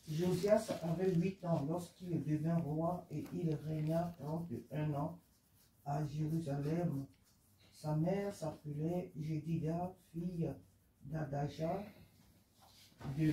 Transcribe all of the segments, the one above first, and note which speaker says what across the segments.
Speaker 1: Josias avait 8 ans lorsqu'il devint roi et il régna 31 ans à Jérusalem. Sa mère s'appelait Jédida, fille d'Adaja de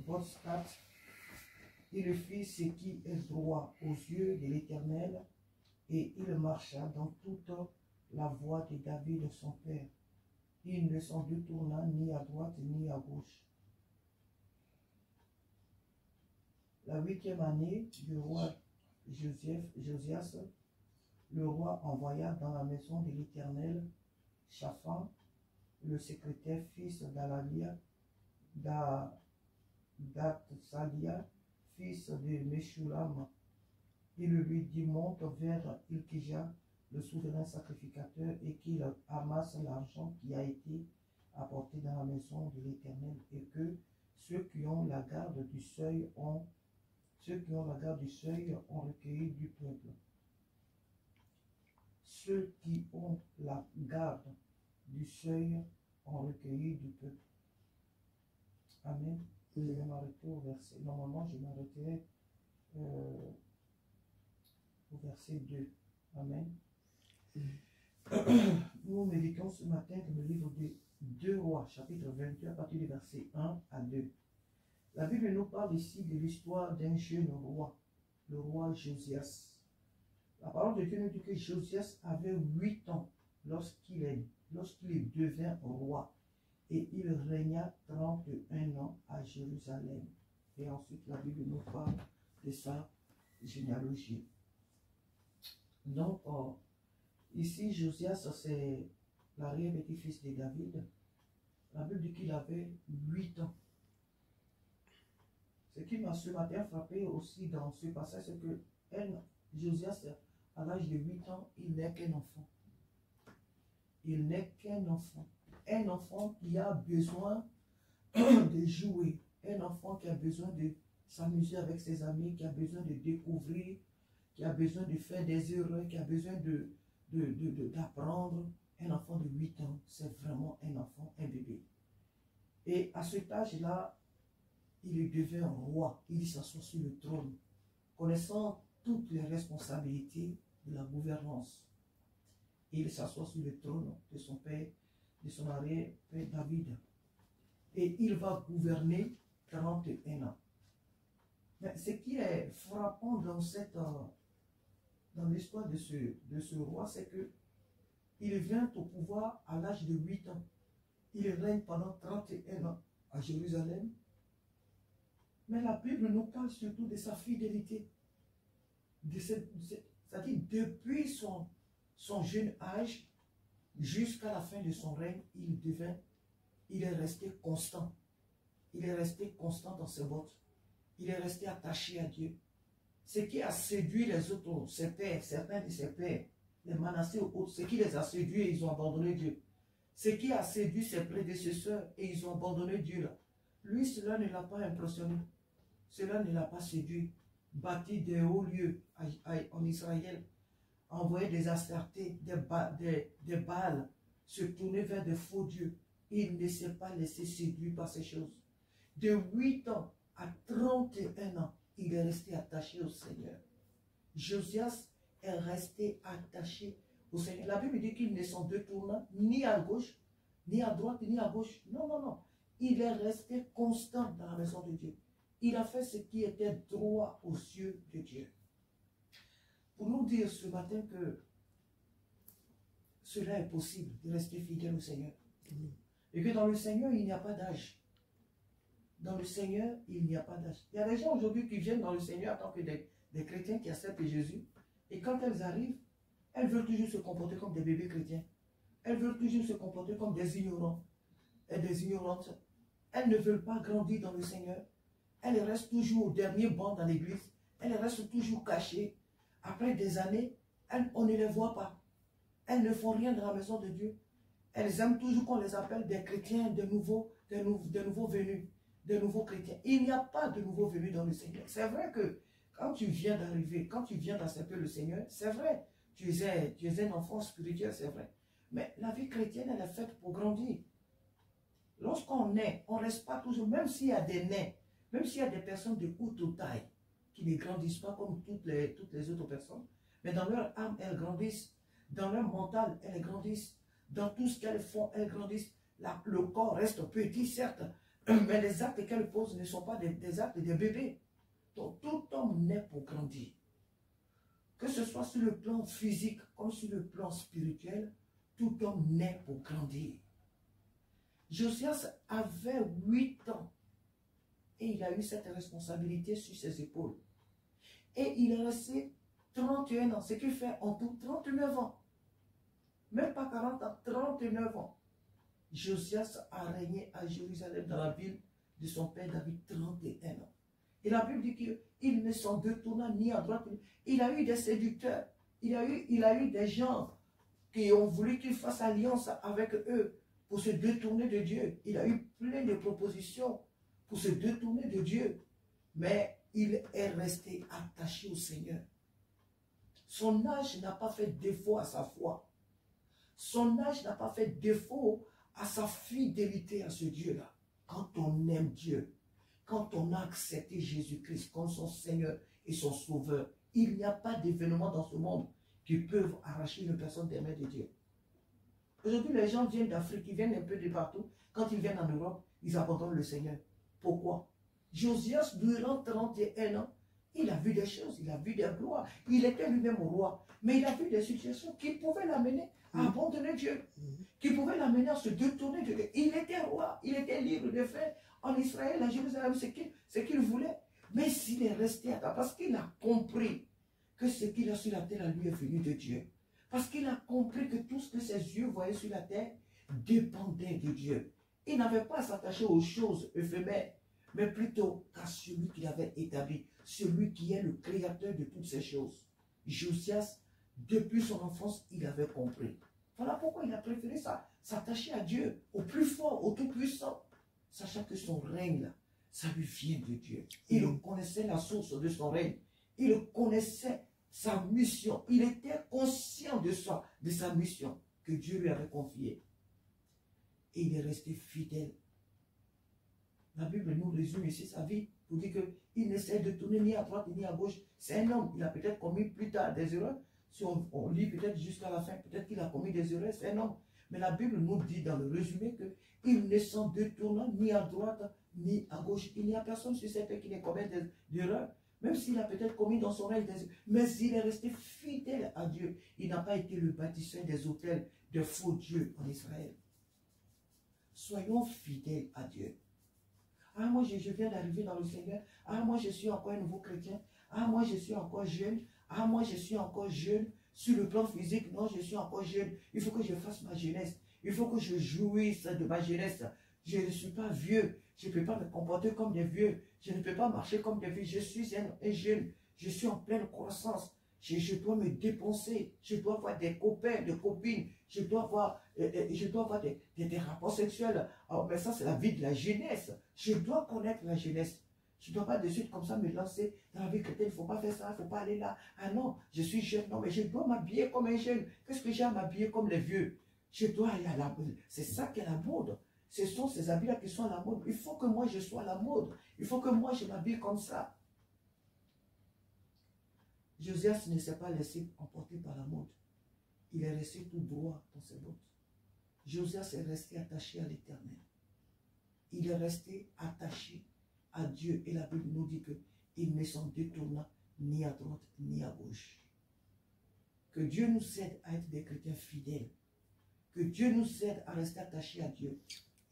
Speaker 1: Boscat. Il fit ce qui est droit aux yeux de l'Éternel et il marcha dans toute la voie de David son père. Il ne s'en détourna ni à droite ni à gauche. La 8e année du roi Josias, le roi envoya dans la maison de l'Éternel Shaphan, le secrétaire fils d'Alalia, d'Atsalia, fils de Meshulam. Il lui dit: monte vers Ilkija, le souverain sacrificateur, et qu'il amasse l'argent qui a été apporté dans la maison de l'Éternel, et que ceux qui ont la garde du seuil ont recueilli du peuple. Ceux qui ont la garde du seuil ont recueilli du peuple. Amen. Je vais m'arrêter au verset. Normalement, je m'arrêterai au verset 2. Amen. Nous méditons ce matin dans le livre de 2 Rois, chapitre 22, à partir du verset 1 à 2. La Bible nous parle ici de l'histoire d'un jeune roi, le roi Josias. La parole de Dieu nous dit que Josias avait 8 ans lorsqu'il devint roi. Et il régna 31 ans à Jérusalem. Et ensuite, la Bible nous parle de sa généalogie. Donc, ici, Josias, c'est l'arrière-petit-fils de David. La Bible dit qu'il avait 8 ans. Ce qui m'a ce matin frappé aussi dans ce passage, c'est que Josias, à l'âge de 8 ans, il n'est qu'un enfant. Il n'est qu'un enfant. Un enfant qui a besoin de jouer, un enfant qui a besoin de s'amuser avec ses amis, qui a besoin de découvrir, qui a besoin de faire des erreurs, qui a besoin d'apprendre. Un enfant de 8 ans, c'est vraiment un enfant, un bébé. Et à cet âge-là, il devient roi, il s'assoit sur le trône, connaissant toutes les responsabilités de la gouvernance. Il s'assoit sur le trône de son père, de son arrière-père David. Et il va gouverner 31 ans. Mais ce qui est frappant dans l'histoire de ce roi, c'est que il vient au pouvoir à l'âge de 8 ans. Il règne pendant 31 ans à Jérusalem. Mais la Bible nous parle surtout de sa fidélité. C'est-à-dire, depuis son jeune âge, jusqu'à la fin de son règne, il est resté constant. Il est resté constant dans ses votes. Il est resté attaché à Dieu. Ce qui a séduit les autres, ses pères, certains de ses pères, les Manassés ou autres, ce qui les a séduits et ils ont abandonné Dieu. Ce qui a séduit ses prédécesseurs et ils ont abandonné Dieu là. Lui, cela ne l'a pas impressionné. Cela ne l'a pas séduit. Bâti des hauts lieux en Israël, envoyer des astartés, des Baals, se tourner vers des faux dieux. Il ne s'est pas laissé séduire par ces choses. De 8 ans à 31 ans, il est resté attaché au Seigneur. Josias est resté attaché au Seigneur. La Bible dit qu'il ne s'en détourna ni à gauche, ni à droite, ni à gauche. Non, non, non. Il est resté constant dans la maison de Dieu. Il a fait ce qui était droit aux yeux de Dieu. Pour nous dire ce matin que cela est possible de rester fidèle au Seigneur. Et que dans le Seigneur, il n'y a pas d'âge. Dans le Seigneur, il n'y a pas d'âge. Il y a des gens aujourd'hui qui viennent dans le Seigneur en tant que des chrétiens qui acceptent Jésus. Et quand elles arrivent, elles veulent toujours se comporter comme des bébés chrétiens. Elles veulent toujours se comporter comme des ignorants et des ignorantes. Elles ne veulent pas grandir dans le Seigneur. Elles restent toujours au dernier banc dans l'église. Elles restent toujours cachées. Après des années, on ne les voit pas. Elles ne font rien dans la maison de Dieu. Elles aiment toujours qu'on les appelle des chrétiens, des nouveaux venus, des nouveaux chrétiens. Il n'y a pas de nouveaux venus dans le Seigneur. C'est vrai que quand tu viens d'arriver, quand tu viens d'accepter le Seigneur, c'est vrai. Tu es un enfant spirituel, c'est vrai. Mais la vie chrétienne, elle est faite pour grandir. Lorsqu'on naît, on ne reste pas toujours, même s'il y a des nains, Même s'il y a des personnes de haute taille qui ne grandissent pas comme toutes les autres personnes, mais dans leur âme, elles grandissent. Dans leur mental, elles grandissent. Dans tout ce qu'elles font, elles grandissent. Le corps reste petit, certes, mais les actes qu'elles posent ne sont pas des actes de bébés. Donc, tout homme naît pour grandir. Que ce soit sur le plan physique comme sur le plan spirituel, tout homme naît pour grandir. Josias avait 8 ans et il a eu cette responsabilité sur ses épaules. Et il est resté 31 ans, ce qui fait en tout 39 ans. Même pas 40 ans, 39 ans. Josias a régné à Jérusalem dans la ville de son père David 31 ans. Et la Bible dit qu'il ne s'en détourna ni à droite. Il a eu des séducteurs. Il a eu des gens qui ont voulu qu'il fasse alliance avec eux pour se détourner de Dieu. Il a eu plein de propositions pour se détourner de Dieu. Mais il est resté attaché au Seigneur. Son âge n'a pas fait défaut à sa foi. Son âge n'a pas fait défaut à sa fidélité à ce Dieu-là. Quand on aime Dieu, quand on a accepté Jésus-Christ comme son Seigneur et son Sauveur, il n'y a pas d'événement dans ce monde qui peuvent arracher une personne des mains de Dieu. Aujourd'hui, les gens viennent d'Afrique, ils viennent un peu de partout. Quand ils viennent en Europe, ils abandonnent le Seigneur. Pourquoi? Josias, durant 31 ans, il a vu des choses, il a vu des gloires. Il était lui-même roi, mais il a vu des situations qui pouvaient l'amener à abandonner Dieu, qui pouvaient l'amener à se détourner de Dieu. Il était roi, il était libre de faire en Israël, à Jérusalem, ce qu'il voulait. Mais s'il est resté à terre, parce qu'il a compris que ce qu'il a sur la terre, lui est venu de Dieu. Parce qu'il a compris que tout ce que ses yeux voyaient sur la terre dépendait de Dieu. Il n'avait pas à s'attacher aux choses éphémères, mais plutôt à celui qu'il avait établi, celui qui est le créateur de toutes ces choses. Josias, depuis son enfance, il avait compris. Voilà pourquoi il a préféré s'attacher à Dieu, au plus fort, au tout-puissant, sachant que son règne, là, ça lui vient de Dieu. Il connaissait la source de son règne. Il connaissait sa mission. Il était conscient de sa mission que Dieu lui avait confiée. Et il est resté fidèle. La Bible nous résume ici sa vie pour dire qu'il n'essaie de tourner ni à droite ni à gauche. C'est un homme. Il a peut-être commis plus tard des erreurs. Si on lit peut-être jusqu'à la fin, peut-être qu'il a commis des erreurs. C'est un homme. Mais la Bible nous dit dans le résumé qu'il ne s'en détourne ni à droite ni à gauche. Il n'y a personne sur cette terre qui ne commet des erreurs. Même s'il a peut-être commis dans son règne des erreurs. Mais il est resté fidèle à Dieu. Il n'a pas été le bâtisseur des autels de faux dieux en Israël. Soyons fidèles à Dieu. Ah, moi, je viens d'arriver dans le Seigneur. Ah, moi, je suis encore un nouveau chrétien. Ah, moi, je suis encore jeune. Ah, moi, je suis encore jeune. Sur le plan physique, non, je suis encore jeune. Il faut que je fasse ma jeunesse. Il faut que je jouisse de ma jeunesse. Je ne suis pas vieux. Je ne peux pas me comporter comme des vieux. Je ne peux pas marcher comme des vieux. Je suis un jeune. Je suis en pleine croissance. Je dois me dépenser. Je dois avoir des copains, des copines. Je dois avoir des rapports sexuels. Alors, ben ça, c'est la vie de la jeunesse. Je dois connaître la jeunesse. Je ne dois pas de suite comme ça me lancer dans la vie chrétienne. Il ne faut pas faire ça, il ne faut pas aller là. Ah non, je suis jeune. Non, mais je dois m'habiller comme un jeune. Qu'est-ce que j'ai à m'habiller comme les vieux? Je dois aller à la mode. C'est ça qui est la mode. Ce sont ces habits-là qui sont à la mode. Il faut que moi, je sois à la mode. Il faut que moi, je m'habille comme ça. Josias ne s'est pas laissé emporter par la mode. Il est resté tout droit dans ses bottes. Josias est resté attaché à l'Éternel. Il est resté attaché à Dieu. Et la Bible nous dit qu'il ne s'en détourna ni à droite ni à gauche. Que Dieu nous aide à être des chrétiens fidèles. Que Dieu nous aide à rester attachés à Dieu.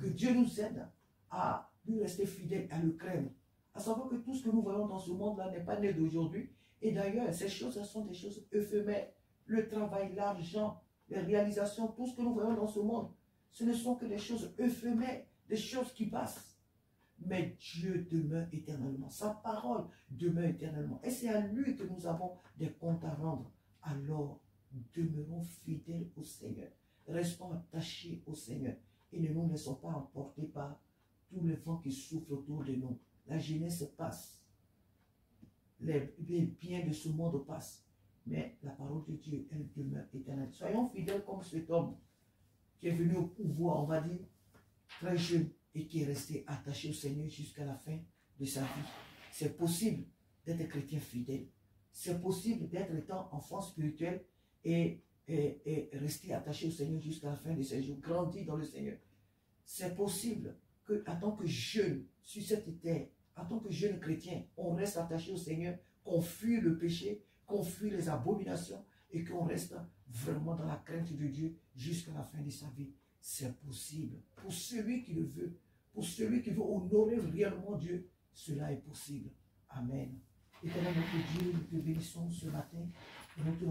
Speaker 1: Que Dieu nous aide à lui rester fidèles, à le craindre. À savoir que tout ce que nous voyons dans ce monde-là n'est pas né d'aujourd'hui. Et d'ailleurs, ces choses sont des choses éphémères. Le travail, l'argent, les réalisations, tout ce que nous voyons dans ce monde, ce ne sont que des choses éphémères, des choses qui passent. Mais Dieu demeure éternellement. Sa parole demeure éternellement. Et c'est à lui que nous avons des comptes à rendre. Alors, demeurons fidèles au Seigneur. Restons attachés au Seigneur. Et ne nous laissons pas emporter par tous les vents qui soufflent autour de nous. La jeunesse passe. Les biens de ce monde passent. Mais la parole de Dieu, elle demeure éternelle. Soyons fidèles comme cet homme qui est venu au pouvoir, on va dire, très jeune, et qui est resté attaché au Seigneur jusqu'à la fin de sa vie. C'est possible d'être chrétien fidèle. C'est possible d'être étant enfant spirituel et rester attaché au Seigneur jusqu'à la fin de ses jours, grandir dans le Seigneur. C'est possible que, en tant que jeune sur cette terre, en tant que jeune chrétien, on reste attaché au Seigneur, qu'on fuit le péché, qu'on fuit les abominations et qu'on reste vraiment dans la crainte de Dieu jusqu'à la fin de sa vie. C'est possible. Pour celui qui le veut, pour celui qui veut honorer réellement Dieu, cela est possible. Amen. Éternel notre Dieu, nous te bénissons ce matin et nous te